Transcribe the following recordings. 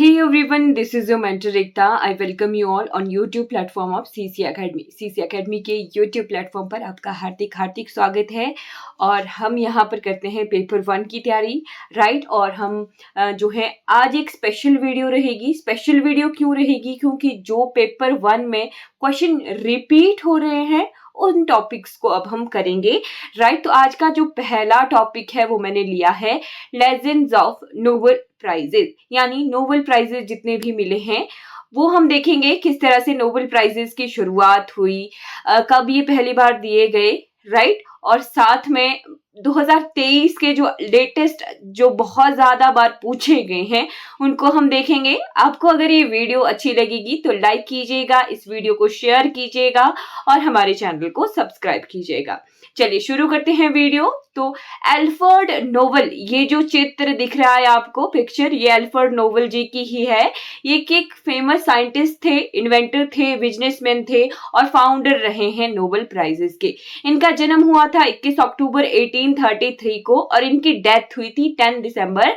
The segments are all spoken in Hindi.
Hey everyone, this is your mentor Ekta. I welcome you all on YouTube platform of CC Academy. CC Academy के YouTube प्लेटफॉर्म पर आपका हार्दिक हार्दिक स्वागत है और हम यहाँ पर करते हैं पेपर 1 की तैयारी, राइट। और हम जो है आज एक स्पेशल वीडियो रहेगी। स्पेशल वीडियो क्यों रहेगी? क्योंकि जो पेपर 1 में क्वेश्चन रिपीट हो रहे हैं उन टॉपिक्स को अब हम करेंगे, राइट। तो आज का जो पहला टॉपिक है वो मैंने लिया है लेजेंड्स ऑफ नोबेल प्राइजेस, यानी नोबेल प्राइजेस जितने भी मिले हैं वो हम देखेंगे किस तरह से नोबेल प्राइजेस की शुरुआत हुई, कब ये पहली बार दिए गए, राइट। और साथ में 2023 के जो लेटेस्ट जो बहुत ज्यादा बार पूछे गए हैं उनको हम देखेंगे। आपको अगर ये वीडियो अच्छी लगेगी तो लाइक कीजिएगा, इस वीडियो को शेयर कीजिएगा और हमारे चैनल को सब्सक्राइब कीजिएगा। चलिए शुरू करते हैं वीडियो। तो एल्फ्रेड नोबेल, ये जो चित्र दिख रहा है आपको पिक्चर, ये एल्फ्रेड नोबेल जी की ही है। ये एक फेमस साइंटिस्ट थे, इन्वेंटर थे, बिजनेसमैन थे और फाउंडर रहे हैं नोबेल प्राइजेस के। इनका जन्म हुआ था 21 अक्टूबर 1833 को और इनकी डेथ हुई थी 10 दिसंबर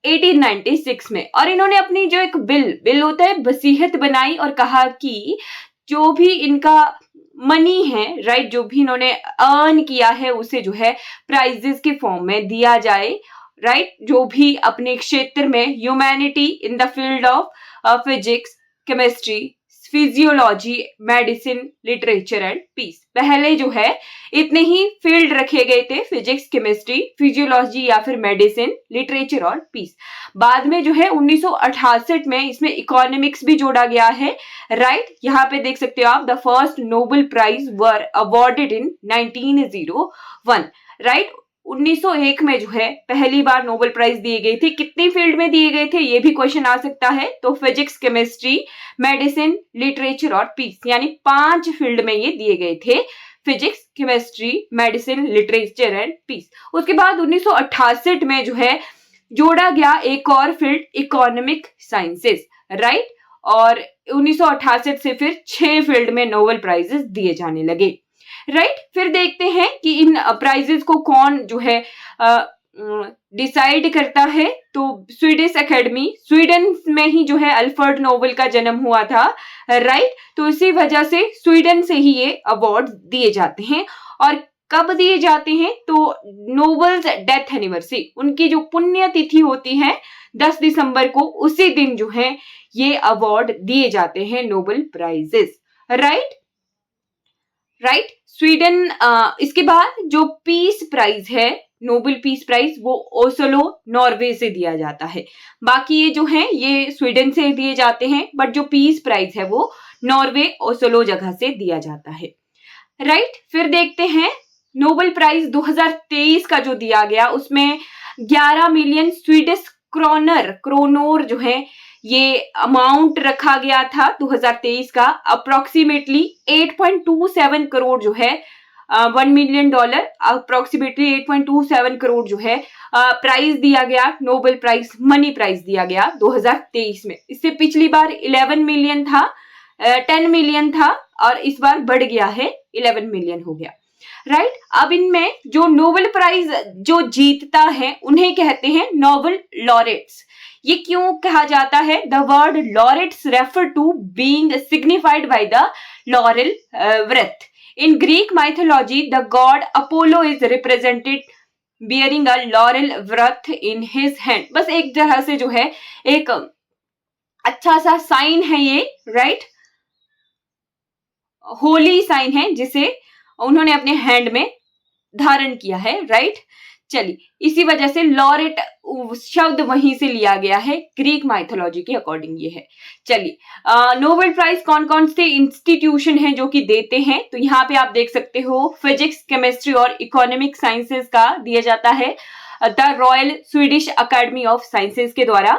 1896 में। और इन्होंने अपनी जो एक बिल होता है वसीयत बनाई और कहा कि जो भी इनका मनी है, राइट, जो भी इन्होंने अर्न किया है उसे जो है प्राइजेस के फॉर्म में दिया जाए, राइट। जो भी अपने क्षेत्र में humanity in the field of physics, chemistry, physiology, medicine, literature and peace, पहले जो है इतने ही फील्ड रखे गए थे, फिजिक्स, केमिस्ट्री, फिजियोलॉजी या फिर मेडिसिन, लिटरेचर और पीस। बाद में जो है 1968 में इसमें इकोनॉमिक्स भी जोड़ा गया है, राइट। यहाँ पे देख सकते हो आप, the first Nobel prize were awarded in 1901, right. 1901 में जो है पहली बार नोबेल प्राइज दिए गए थे। कितनी फील्ड में दिए गए थे ये भी क्वेश्चन आ सकता है। तो फिजिक्स, केमिस्ट्री, मेडिसिन, लिटरेचर और पीस, यानी 5 फील्ड में ये दिए गए थे। Physics, chemistry, medicine, literature and peace. उसके बाद 1968 में जो है जोड़ा गया एक और फील्ड, इकोनॉमिक साइंसेस, राइट। और 1968 से फिर 6 फील्ड में नोबेल प्राइजेस दिए जाने लगे, राइट। फिर देखते हैं कि इन प्राइजेस को कौन जो है डिसाइड करता है। तो स्वीडिश एकेडमी, स्वीडन में ही जो है अल्फ्रेड नोबेल का जन्म हुआ था, राइट। तो इसी वजह से स्वीडन से ही ये अवार्ड दिए जाते हैं। और कब दिए जाते हैं? तो नोबेल्स डेथ एनिवर्सरी, उनकी जो पुण्य तिथि होती है 10 दिसंबर को, उसी दिन जो है ये अवार्ड दिए जाते हैं नोबेल प्राइजेस, राइट। स्वीडन। इसके बाद जो पीस प्राइज है, नोबेल पीस प्राइज, वो ओस्लो, नॉर्वे से दिया जाता है। बाकी ये जो है ये स्वीडन से दिए जाते हैं, बट जो पीस प्राइज है वो नॉर्वे, ओस्लो जगह से दिया जाता है, राइट। फिर देखते हैं नोबेल प्राइज 2023 का जो दिया गया, उसमें 11 मिलियन स्वीडिश क्रोनोर जो है ये अमाउंट रखा गया था 2023 का। अप्रोक्सीमेटली 8.27 करोड़ जो है, $1 मिलियन, अप्रोक्सीमेटली 8.27 करोड़ जो है प्राइज दिया गया, नोबेल प्राइज, मनी प्राइज दिया गया 2023 में। इससे पिछली बार 11 मिलियन था, 10 मिलियन था और इस बार बढ़ गया है, 11 मिलियन हो गया, राइट। अब इनमें जो नोबेल प्राइज जो जीतता है उन्हें कहते हैं नोबेल लॉरेट्स। ये क्यों कहा जाता है? The word laureates refer to being signified by the laurel wreath. In Greek mythology, the god Apollo is represented bearing a laurel wreath in his hand. बस एक तरह से जो है एक अच्छा सा साइन है ये, राइट, होली साइन है जिसे उन्होंने अपने हैंड में धारण किया है, राइट। चलिए, इसी वजह से लॉरेट शब्द वहीं से लिया गया है, ग्रीक माइथोलॉजी के अकॉर्डिंग ये है। चलिए, नोबेल प्राइज कौन कौन से इंस्टीट्यूशन हैं जो कि देते हैं? तो यहाँ पे आप देख सकते हो, फिजिक्स, केमिस्ट्री और इकोनॉमिक साइंसेस का दिया जाता है the royal Swedish academy of sciences के द्वारा।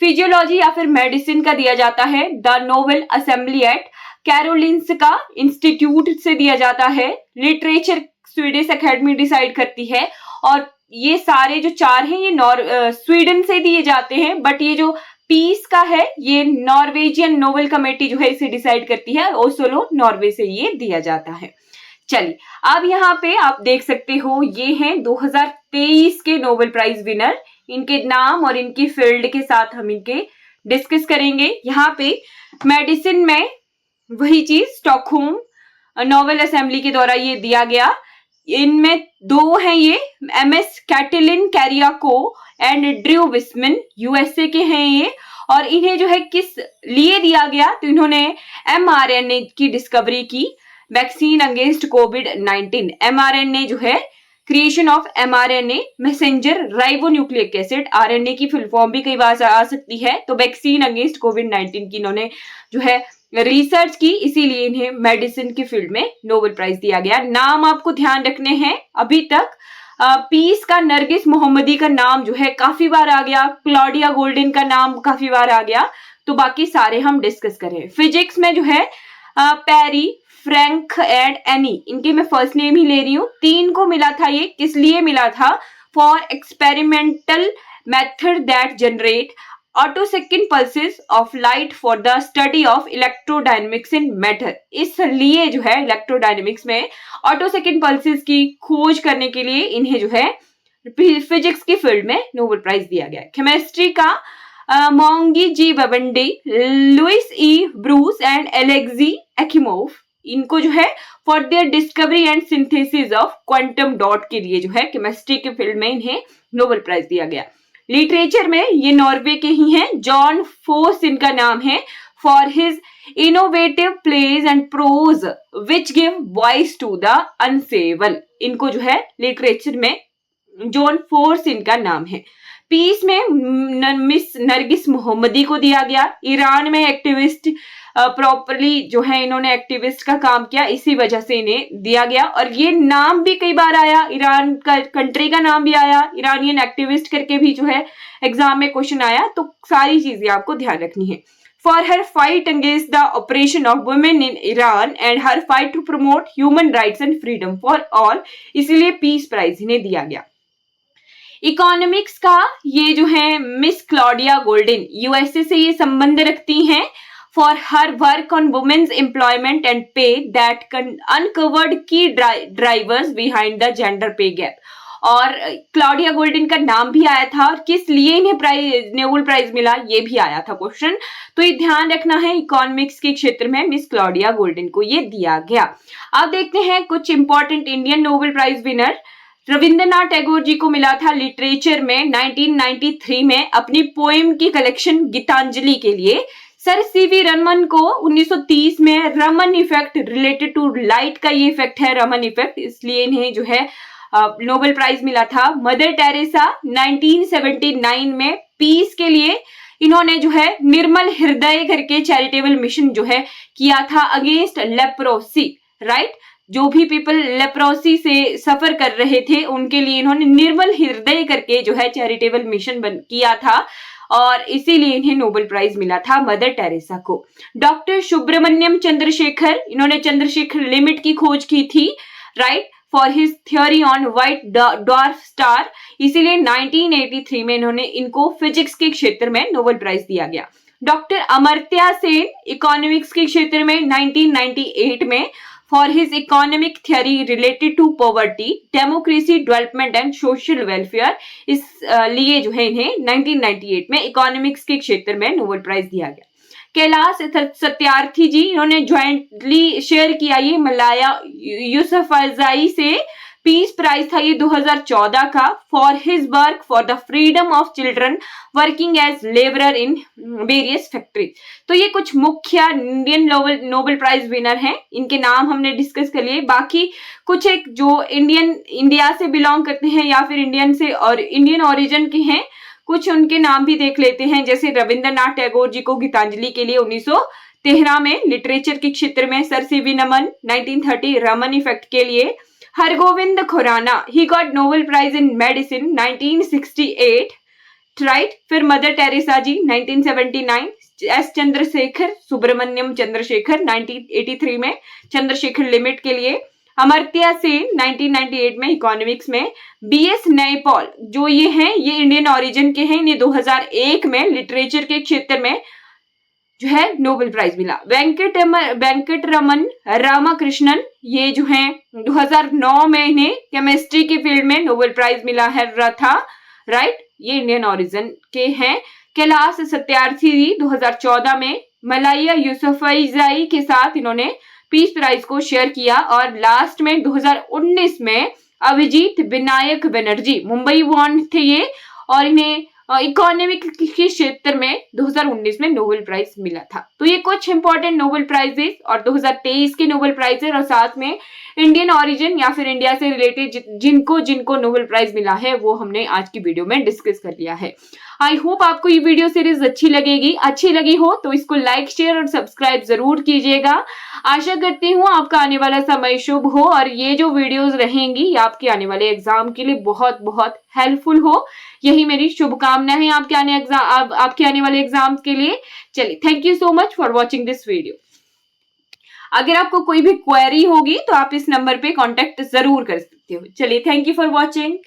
फिजियोलॉजी या फिर मेडिसिन का दिया जाता है the Nobel assembly eight Karolinska institute से दिया जाता है। लिटरेचर स्वीडिश अकेडमी डिसाइड करती है। और ये सारे जो 4 हैं ये स्वीडन से दिए जाते हैं, बट ये जो पीस का है ये नॉर्वेजियन नोबेल कमेटी जो है इसे डिसाइड करती है, ओस्लो, नॉर्वे से ये दिया जाता है। चलिए, अब यहाँ पे आप देख सकते हो ये हैं 2023 के नोबेल प्राइज विनर। इनके नाम और इनकी फील्ड के साथ हम इनके डिस्कस करेंगे। यहाँ पे मेडिसिन में वही चीज स्टॉकहोम नोबेल असेंबली के द्वारा ये दिया गया। इनमें दो हैं, ये Ms Katalin Kariko and Drew Weissman, USA के हैं ये। और इन्हें जो है किस लिए दिया गया, तो इन्होंने एमआरएनए की डिस्कवरी की, वैक्सीन अगेंस्ट कोविड-19। एमआरएनए जो है creation of mRNA messenger ribonucleic acid, RNA की फुल फॉर्म भी कई बार आ सकती है। तो वैक्सीन अगेंस्ट कोविड-19 की इन्होंने जो है रिसर्च की, इसीलिए इन्हें मेडिसिन की फील्ड में नोबेल प्राइज दिया गया। नाम आपको ध्यान रखने हैं, अभी तक पीस का नरगिस मोहम्मदी का नाम जो है काफी बार आ गया, क्लॉडिया गोल्डन का नाम काफी बार आ गया, तो बाकी सारे हम डिस्कस करें। फिजिक्स में जो है पेरी, फ्रैंक एंड एनी, इनके मैं फर्स्ट नेम ही ले रही हूँ। 3 को मिला था, ये किस लिए मिला था? For experimental method that generate attosecond pulses of light for the study of electrodynamics in matter. इसलिए जो है इलेक्ट्रोडायनेमिक्स में ऑटोसेकेंड पल्सेस की खोज करने के लिए इन्हें जो है फिजिक्स की फील्ड में नोबेल प्राइज दिया गया। केमिस्ट्री का Moungi G Bawendi, Louis E Brus and Alexei Ekimov, इनको जो है for their discovery and synthesis of quantum dot के लिए जो है केमिस्ट्री के फील्ड में इन्हें नोबेल प्राइज दिया गया। लिटरेचर में ये नॉर्वे के ही हैं, जॉन फोस इनका नाम है, for his innovative plays and prose which give voice to the unsayable. इनको जो है लिटरेचर में जॉन फोर्स इनका नाम है। पीस में मिस नरगिस मोहम्मदी को दिया गया। ईरान में एक्टिविस्ट प्रॉपरली जो है इन्होंने एक्टिविस्ट का काम किया, इसी वजह से इन्हें दिया गया। और ये नाम भी कई बार आया, ईरान का कंट्री का नाम भी आया, ईरानियन एक्टिविस्ट करके भी जो है एग्जाम में क्वेश्चन आया, तो सारी चीजें आपको ध्यान रखनी है। For her fight against the operation of women in Iran and her fight to promote human rights and freedom for all, इसलिए पीस प्राइज इन्हें दिया गया। इकोनॉमिक्स का ये जो है मिस क्लॉडिया गोल्डन, यूएसए से ये संबंध रखती हैं, for her work on women's employment and pay that uncovered key drivers behind the gender pay gap. और क्लॉडिया गोल्डन का नाम भी आया था, और किस लिए इन्हें नोबेल प्राइज मिला ये भी आया था क्वेश्चन, तो ये ध्यान रखना है। इकोनॉमिक्स के क्षेत्र में मिस क्लॉडिया गोल्डन को ये दिया गया। अब देखते हैं कुछ important Indian Nobel prize winner. Rabindranath Tagore ji को मिला था लिटरेचर में 1993 में अपनी पोएम की कलेक्शन गीतांजलि के लिए। सर सीवी रमन को 1930 में Raman effect related to light का ये इफेक्ट है, रमन इफेक्ट, इसलिए इन्हें जो है नोबेल प्राइज मिला था। मदर टेरेसा 1979 में पीस के लिए इन्होंने जो है निर्मल हृदय करके चैरिटेबल मिशन जो है किया था अगेंस्ट लेप्रोसी, राइट। जो भी पीपल लेप्रोसी से सफर कर रहे थे उनके लिए इन्होंने निर्मल हृदय करके जो है चैरिटेबल मिशन किया था, और इसीलिए इन्हें नोबेल प्राइज मिला था मदर टेरेसा को। डॉक्टर सुब्रमण्यम चंद्रशेखर, इन्होंने चंद्रशेखर लिमिट की खोज की थी, right, for his theory on white dwarf star, इसीलिए 1983 में इन्होंने इनको फिजिक्स के क्षेत्र में नोबेल प्राइज दिया गया। डॉक्टर अमर्त्य सेन इकोनॉमिक्स के क्षेत्र में 1998 में for his economic theory related to poverty, democracy, development and social welfare, इस लिए जो है इन्हें 1998 में इकोनॉमिक्स के क्षेत्र में नोबेल प्राइज दिया गया। कैलाश सत्यार्थी जी, इन्होंने ज्वाइंटली शेयर किया ये मलाया यूसुफजई से पीस प्राइज था ये 2014 का, for his work for the freedom of children working as labourer in various factories. तो ये कुछ मुख्य इंडियन नोबेल प्राइज विनर हैं, इनके नाम हमने डिस्कस कर लिए। बाकी कुछ एक जो इंडिया से बिलोंग करते हैं या फिर इंडियन से और इंडियन ओरिजिन के हैं, कुछ उनके नाम भी देख लेते हैं। जैसे रविंद्रनाथ टैगोर जी को गीतांजलि के लिए 1913 में, लिटरेचर के क्षेत्र में sir C V Raman 1930 Raman effect के लिए, Hargobind Khorana he got Nobel prize in medicine 1968, right. फिर Mother Teresa ji 1979, S Chandrasekhar Subrahmanyan Chandrasekhar 1983 में चंद्रशेखर लिमिट के लिए, अमर्त्य सेन 1998 में इकोनॉमिक्स में, बीएस नैयपॉल जो ये हैं ये इंडियन ओरिजिन के हैं, इन्हें 2001 में लिटरेचर के क्षेत्र में जो है नोबेल प्राइज मिला। वेंकट रमन रामाकृष्णन ये जो हैं 2009 में इन्हें केमिस्ट्री के फील्ड में नोबेल प्राइज मिला है था, राइट, ये इंडियन ओरिजिन के हैं। कैलाश सत्यार्थी 2014 में मलाइया यूसुफजई के साथ इन्होंने पीस प्राइज को शेयर किया, और लास्ट में 2019 में अभिजीत विनायक बनर्जी मुंबई बॉर्न थे ये, और इन्हें इकोनॉमिक के क्षेत्र में 2019 में नोबेल प्राइज मिला था। तो ये कुछ इंपॉर्टेंट नोबेल प्राइजेस और 2023 के नोबेल प्राइजेस, और साथ में इंडियन ओरिजिन या फिर इंडिया से रिलेटेड जिनको नोबेल प्राइज मिला है वो हमने आज की वीडियो में डिस्कस कर लिया है। आई होप आपको ये वीडियो सीरीज अच्छी लगी हो तो इसको लाइक, शेयर और सब्सक्राइब जरूर कीजिएगा। आशा करती हूँ आपका आने वाला समय शुभ हो, और ये जो वीडियोस रहेंगी ये आपके आने वाले एग्जाम के लिए बहुत बहुत हेल्पफुल हो, यही मेरी शुभकामना है आपके आने वाले एग्जाम के लिए। चलिए, thank you so much for watching this video. अगर आपको कोई भी क्वेरी होगी तो आप इस नंबर पे कांटेक्ट जरूर कर सकते हो। चलिए, थैंक यू फॉर वॉचिंग।